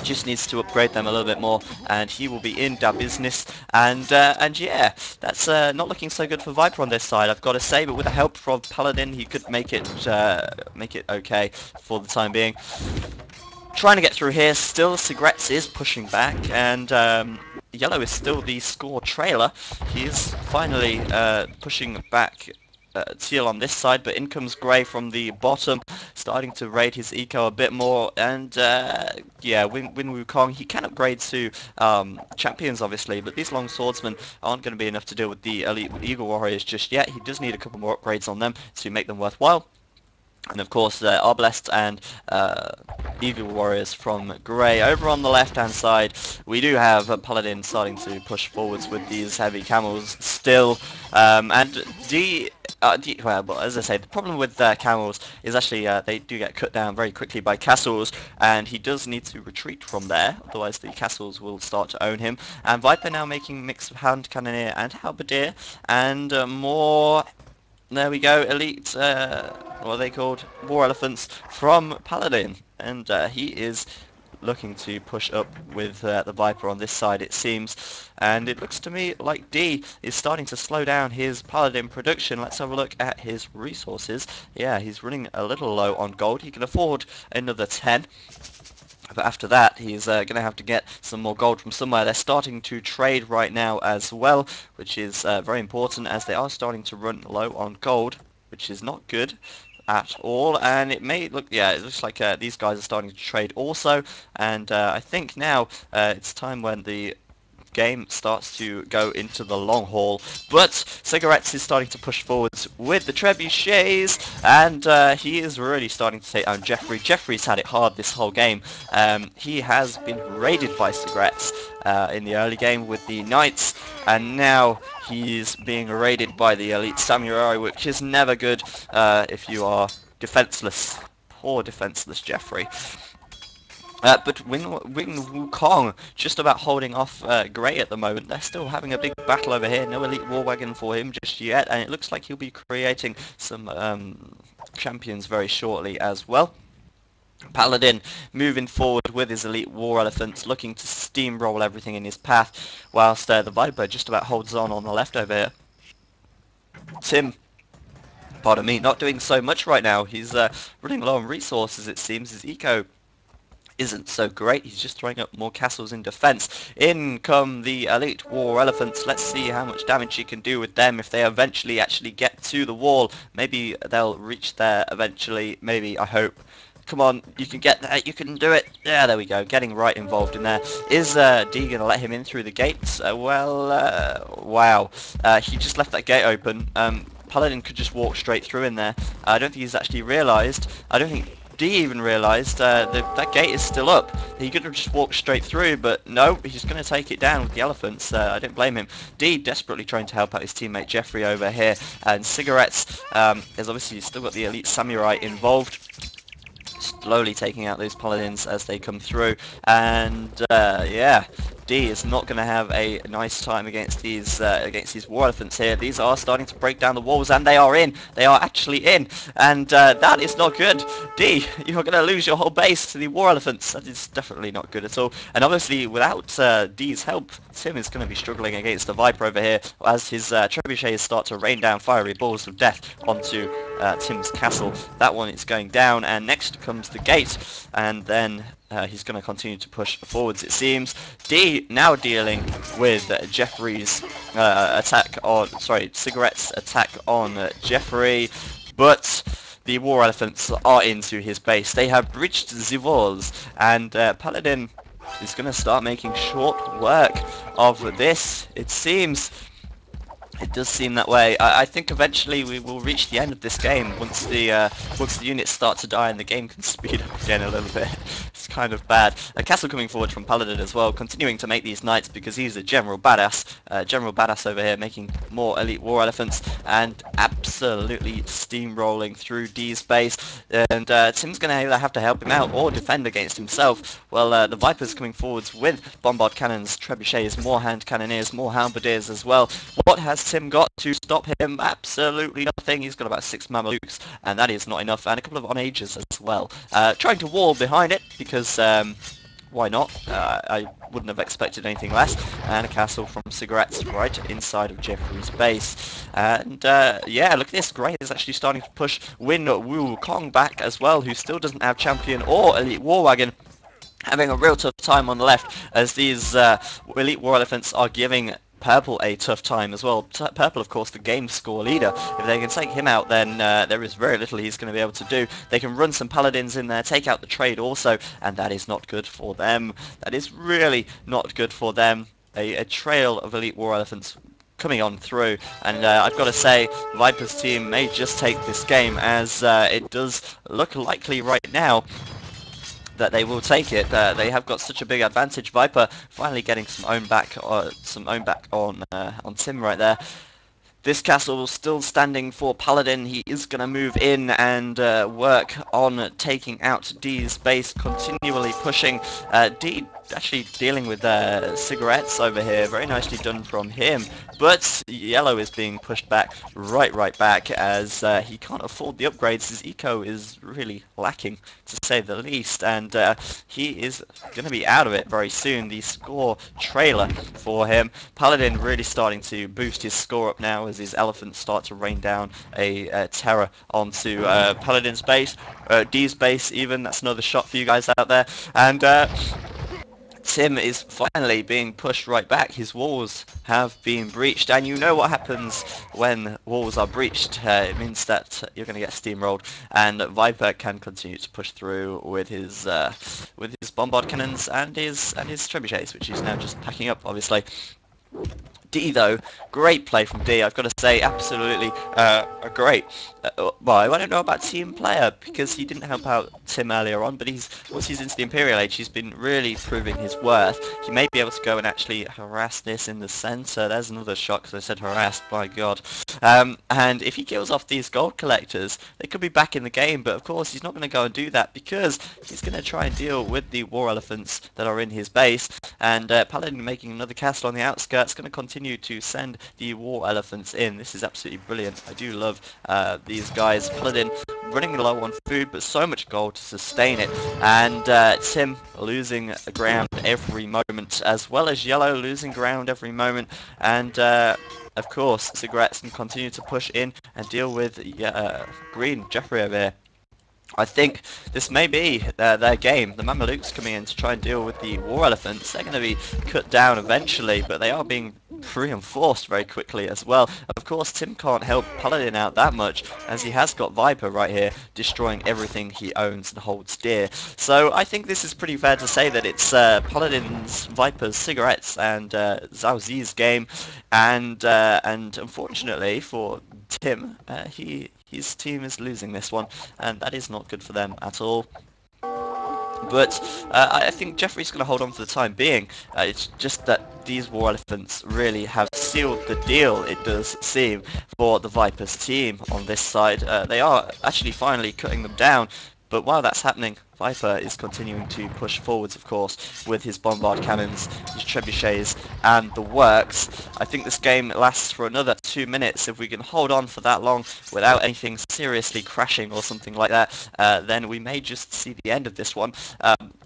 Speaker 1: Just needs to upgrade them a little bit more, and he will be in da business. And yeah, that's not looking so good for Viper on this side, I've got to say. But with the help from Paladin, he could make it okay for the time being. Trying to get through here, still Cigarettes is pushing back, and Yellow is still the score trailer. He is finally pushing back teal on this side, but in comes Grey from the bottom, starting to raid his eco a bit more, and yeah, Win Wukong, he can upgrade to champions obviously, but these long swordsmen aren't going to be enough to deal with the elite Eagle Warriors just yet. He does need a couple more upgrades on them to make them worthwhile. And of course, Arbalest and Eagle Warriors from Grey. Over on the left-hand side, we do have Paladin starting to push forwards with these heavy camels still. And well, as I say, the problem with camels is actually they do get cut down very quickly by castles, and he does need to retreat from there, otherwise the castles will start to own him. And Viper now making mix of hand cannoneer and halberdier, and more... There we go, elite, what are they called? War elephants from Paladin. And he is looking to push up with the Viper on this side, it seems. And it looks to me like D is starting to slow down his Paladin production. Let's have a look at his resources. Yeah, he's running a little low on gold. He can afford another 10. But after that, he's going to have to get some more gold from somewhere. They're starting to trade right now as well, which is very important as they are starting to run low on gold, which is not good at all. And it may look, yeah, it looks like these guys are starting to trade also. And I think now it's time when the game starts to go into the long haul, but Cigarettes is starting to push forwards with the trebuchets, and he is really starting to take on Jeffrey. Jeffrey's had it hard this whole game. He has been raided by Cigarettes in the early game with the Knights, and now he's being raided by the Elite Samurai, which is never good if you are defenseless. Poor defenseless Jeffrey. But Win Wukong just about holding off Grey at the moment. They're still having a big battle over here. No elite war wagon for him just yet, and it looks like he'll be creating some champions very shortly as well. Paladin moving forward with his elite war elephants, looking to steamroll everything in his path, whilst the Viper just about holds on the left over here. Tim, pardon me, not doing so much right now. He's running low on resources, it seems. His eco isn't so great. He's just throwing up more castles in defense. In come the elite war elephants. Let's see how much damage he can do with them if they eventually actually get to the wall. Maybe they'll reach there eventually. Maybe, I hope. Come on, you can get there, you can do it. Yeah, there we go, getting right involved in there. Is D going to let him in through the gates? Wow. He just left that gate open. Paladin could just walk straight through in there. I don't think he's actually realised. I don't think D even realised that gate is still up. He could have just walked straight through, but no, he's going to take it down with the elephants. I don't blame him. D desperately trying to help out his teammate Jeffrey over here, and Cigarettes has obviously still got the elite samurai involved, slowly taking out those paladins as they come through. And yeah, D is not going to have a nice time against these war elephants here. These are starting to break down the walls, and they are in. They are actually in, and that is not good. D, you're going to lose your whole base to the war elephants. That is definitely not good at all. And obviously, without D's help, Tim is going to be struggling against the Viper over here as his trebuchets start to rain down fiery balls of death onto Tim's castle. That one is going down, and next comes the gate, and then he's going to continue to push forwards, it seems. D now dealing with Jeffrey's attack on, Cigarette's attack on Jeffrey, but the war elephants are into his base. They have breached the walls, and Paladin is going to start making short work of this, it seems. It does seem that way. I think eventually we will reach the end of this game once the units start to die and the game can speed up again a little bit. It's kind of bad. A castle coming forward from Paladin as well, continuing to make these knights because he's a general badass. General badass over here, making more elite war elephants and absolutely steamrolling through D's base. And Tim's going to either have to help him out or defend against himself. Well, the Viper's coming forwards with bombard cannons, trebuchets, more hand cannoneers, more halberdiers as well. What has Tim got to stop him? Absolutely nothing. He's got about 6 Mamelukes, and that is not enough, and a couple of on-ages as well. Trying to wall behind it, because why not? I wouldn't have expected anything less. And a castle from Cigarettes right inside of Jeffrey's base. And yeah, look at this. Grey is actually starting to push Win Wukong back as well, who still doesn't have champion or elite war wagon. Having a real tough time on the left as these elite war elephants are giving Purple a tough time as well. Purple, of course, the game score leader. If they can take him out, then there is very little he's going to be able to do. They can run some Paladins in there, take out the trade also, and that is not good for them. That is really not good for them. A trail of elite war elephants coming on through, and I've got to say, Viper's team may just take this game, as it does look likely right now that they will take it. They have got such a big advantage. Viper finally getting some own back on Tim right there. This castle still standing for Paladin. He is going to move in and work on taking out D's base, continually pushing. D actually dealing with cigarettes over here. Very nicely done from him. But Yellow is being pushed back, right back, as he can't afford the upgrades. His eco is really lacking, to say the least, and he is going to be out of it very soon. The score trailer for him. Paladin really starting to boost his score up now as his elephants start to rain down a terror onto Paladin's base, D's base even. That's another shot for you guys out there. And Tim is finally being pushed right back. His walls have been breached, and you know what happens when walls are breached. It means that you're going to get steamrolled, and Viper can continue to push through with his bombard cannons and his trebuchets, which he's now just packing up, obviously. D though, great play from D, I've got to say, absolutely great. Well, I don't know about team player because he didn't help out Tim earlier on, but once he's into the Imperial Age, he's been really proving his worth. He may be able to go and actually harass this in the centre. There's another shot because I said harassed, by God. And if he kills off these gold collectors, they could be back in the game, but of course he's not going to go and do that because he's going to try and deal with the war elephants that are in his base, and Paladin making another castle on the outskirts, going to continue to send the war elephants in. This is absolutely brilliant. I do love these guys. Paladin running low on food, but so much gold to sustain it, and Tim losing ground every moment, as well as Yellow losing ground every moment, and of course Cigarettes can continue to push in and deal with Green Jeffrey over here. I think this may be their game. The Mamelukes coming in to try and deal with the war elephants. They're going to be cut down eventually, but they are being reinforced very quickly as well. Of course, Tim can't help Paladin out that much, as he has got Viper right here, destroying everything he owns and holds dear. So I think this is pretty fair to say that it's Paladin's, Viper's, Cigarettes, and Zhao Zi's game, and unfortunately for Tim, his team is losing this one, and that is not good for them at all. But I think Jeffrey's going to hold on for the time being. It's just that these war elephants really have sealed the deal, it does seem, for the Vipers team on this side. They are actually finally cutting them down, but while that's happening, Viper is continuing to push forwards, of course, with his bombard cannons, his trebuchets, and the works. I think this game lasts for another 2 minutes. If we can hold on for that long without anything seriously crashing or something like that, then we may just see the end of this one.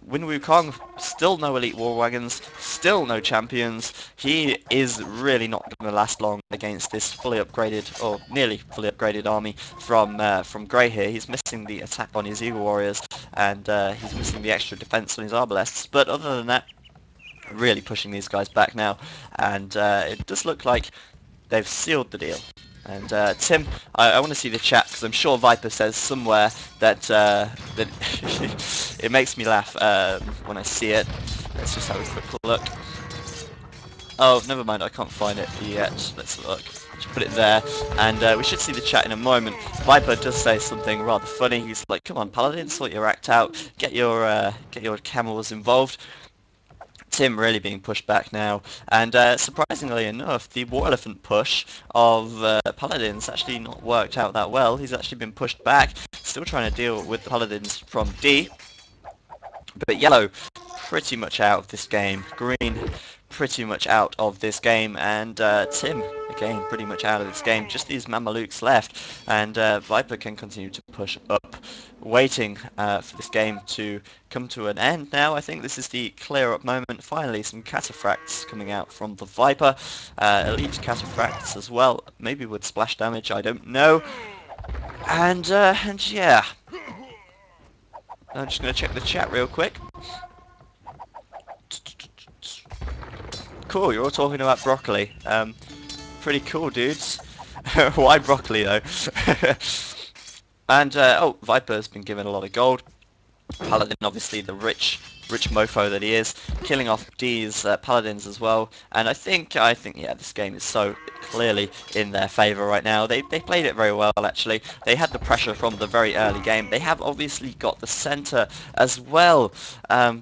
Speaker 1: Win Wukong, still no elite war wagons, still no champions. He is really not going to last long against this fully upgraded, or nearly fully upgraded army from Grey here. He's missing the attack on his Eagle Warriors, and he's missing the extra defense on his Arbalests. But other than that, really pushing these guys back now, and it does look like they've sealed the deal. And Tim, I want to see the chat, because I'm sure Viper says somewhere that that it makes me laugh when I see it. Let's just have a quick look. Oh, never mind, I can't find it yet. Let's look. Just put it there, and we should see the chat in a moment. Viper does say something rather funny. He's like, "Come on, Paladin, sort your act out. Get your camels involved." Tim really being pushed back now, and surprisingly enough, the war elephant push of Paladin's actually not worked out that well. He's actually been pushed back, still trying to deal with the Paladins from D. But Yellow pretty much out of this game. Green pretty much out of this game, and Tim again pretty much out of this game. Just these Mamelukes left, and Viper can continue to push up, waiting for this game to come to an end now. I think this is the clear up moment. Finally, some cataphracts coming out from the Viper. Elite cataphracts as well, maybe with splash damage, I don't know. And yeah, I'm just going to check the chat real quick. cool. You're all talking about broccoli. Pretty cool, dudes. Why broccoli though? And oh, Viper's been given a lot of gold. Paladin, obviously the rich mofo that he is, killing off D's paladins as well. And I think, yeah, this game is so clearly in their favour right now. They played it very well actually. They had the pressure from the very early game. They have obviously got the centre as well,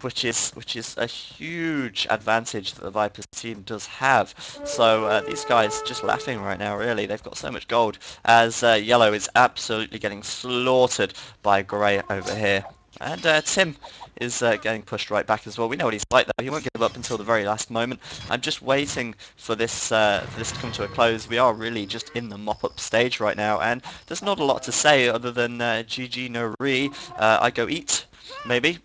Speaker 1: which is a huge advantage that the Vipers team does have. So these guys just laughing right now. Really, they've got so much gold as Yellow is absolutely getting slaughtered by Grey over here. And Tim is getting pushed right back as well. We know what he's like though. He won't give up until the very last moment. I'm just waiting for this to come to a close. We are really just in the mop-up stage right now, and there's not a lot to say other than GG no re. I go eat, maybe.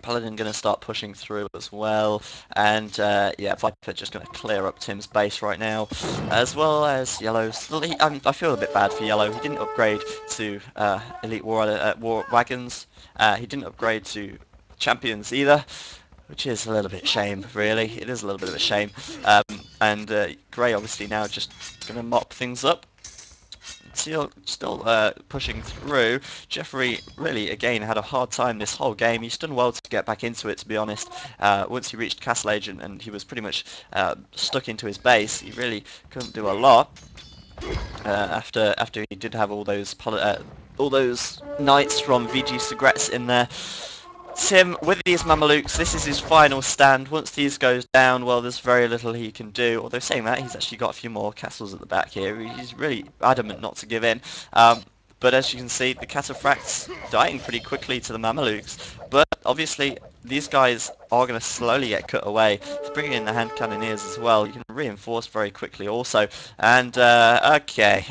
Speaker 1: Paladin going to start pushing through as well, and yeah, Viper just going to clear up Tim's base right now, as well as Yellow. I feel a bit bad for Yellow. He didn't upgrade to Elite War Wagons. He didn't upgrade to Champions either, which is a little bit shame, really. It is a little bit of a shame. And Grey obviously now just going to mop things up. Still pushing through. Jeffrey really, again, had a hard time this whole game. He's done well to get back into it, to be honest. Once he reached Castle Age and he was pretty much stuck into his base, he really couldn't do a lot. After he did have all those knights from VG Secrets in there. Tim, with these Mamelukes, this is his final stand. Once these goes down, well, there's very little he can do. Although saying that, he's actually got a few more castles at the back here. He's really adamant not to give in. But as you can see, the Cataphracts dying pretty quickly to the Mamelukes. But obviously, these guys are going to slowly get cut away. He's bringing in the hand cannoneers as well. You can reinforce very quickly also. And, okay,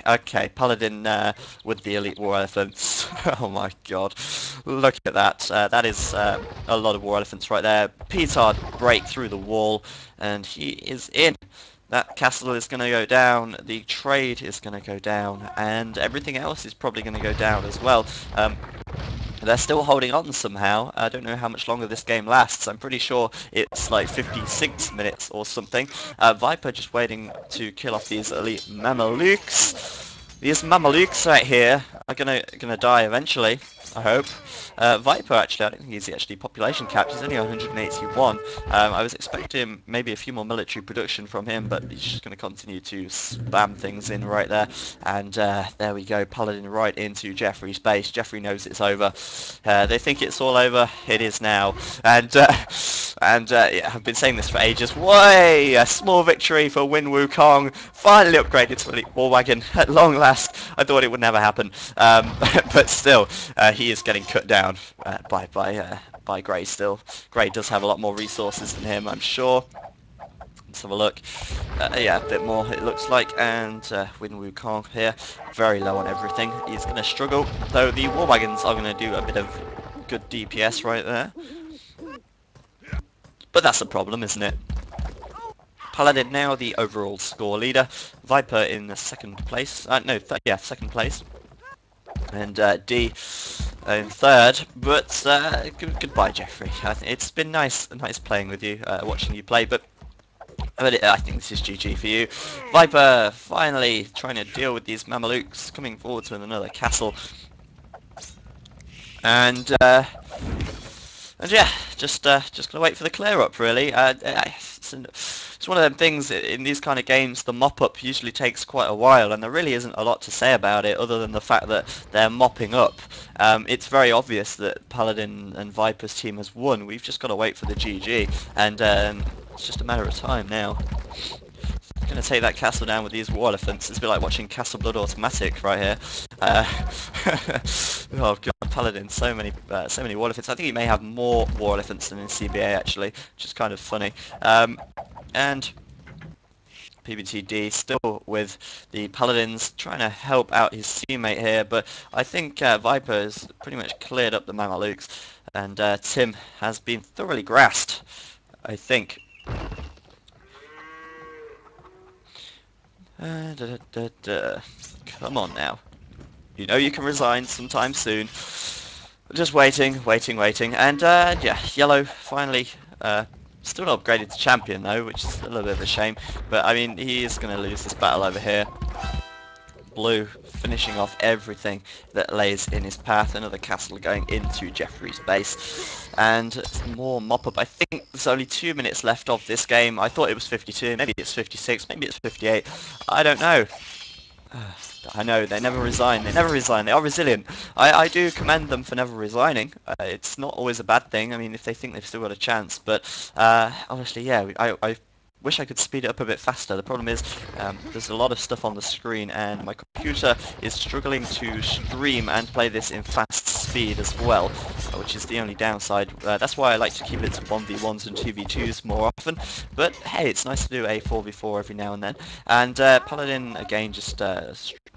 Speaker 1: Paladin with the Elite War Elephants. Oh my god. Look at that. That is a lot of War Elephants right there. Petard break through the wall, and he is in. That castle is going to go down, the trade is going to go down, and everything else is probably going to go down as well. They're still holding on somehow. I don't know how much longer this game lasts. I'm pretty sure it's like 56 minutes or something. Viper just waiting to kill off these elite Mamelukes. These Mamelukes right here are gonna die eventually, I hope. Viper, actually, I don't think he's actually population capped. He's only 181. I was expecting maybe a few more military production from him, but he's just going to continue to spam things in right there. And there we go, Paladin right into Jeffrey's base. Jeffrey knows it's over. They think it's all over. It is now. And yeah, I've been saying this for ages. Way a small victory for Win Wukong. Finally upgraded to Elite War Wagon at long last. I thought it would never happen, but still, he is getting cut down by Grey still. Grey does have a lot more resources than him, I'm sure. Let's have a look. Yeah, a bit more it looks like, and Win Wukong here, very low on everything. He's going to struggle, though the War Wagons are going to do a bit of good DPS right there. But that's the problem, isn't it? Paladin now the overall score leader. Viper in the second place. Second place. And D in third. But goodbye, Jeffrey. It's been nice playing with you, watching you play. But I think this is GG for you. Viper finally trying to deal with these Mamelukes, coming forward to another castle. And yeah, just gonna wait for the clear up really. It's one of them things in these kind of games. The mop up usually takes quite a while, and there really isn't a lot to say about it other than the fact that they're mopping up. It's very obvious that Paladin and Viper's team has won. We've just got to wait for the GG, and it's just a matter of time now. I'm going to take that castle down with these War Elephants. It's a bit like watching Castle Blood Automatic right here. Oh god, Paladin, so many War Elephants. I think he may have more War Elephants than in CBA actually, which is kind of funny. And PBTD still with the Paladins trying to help out his teammate here, but I think Viper has pretty much cleared up the Mamelukes, and Tim has been thoroughly grassed, I think. Come on now. You know you can resign sometime soon. Just waiting, and yeah, Yellow finally Still not upgraded to champion though, which is a little bit of a shame. But I mean, he is going to lose this battle over here. Blue finishing off everything that lays in his path. Another castle going into Jeffrey's base. And more mop-up. I think there's only 2 minutes left of this game. I thought it was 52, maybe it's 56, maybe it's 58. I don't know. I know, they never resign. They never resign. They are resilient. I do commend them for never resigning. It's not always a bad thing. I mean, if they think they've still got a chance. But honestly, yeah, I wish I could speed it up a bit faster. The problem is there's a lot of stuff on the screen and my computer is struggling to stream and play this in fast speed as well, which is the only downside. That's why I like to keep it to 1v1s and 2v2s more often. But hey, it's nice to do a 4v4 every now and then. And Paladin, again, just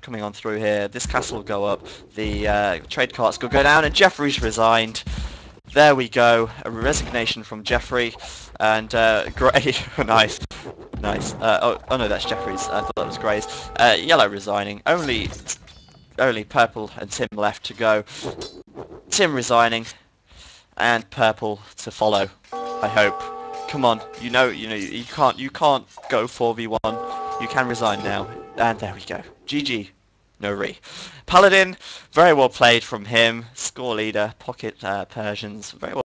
Speaker 1: coming on through here. This castle will go up. The trade carts will go down and Jeffrey's resigned. There we go, a resignation from Jeffrey, and Grey, nice, nice, oh no, that's Jeffrey's, I thought that was Grey's, Yellow resigning, only Purple and Tim left to go, Tim resigning, and Purple to follow, I hope. Come on, you can't go 4v1, you can resign now, and there we go, GG. No re. Paladin, very well played from him. Score leader, pocket Persians, very well.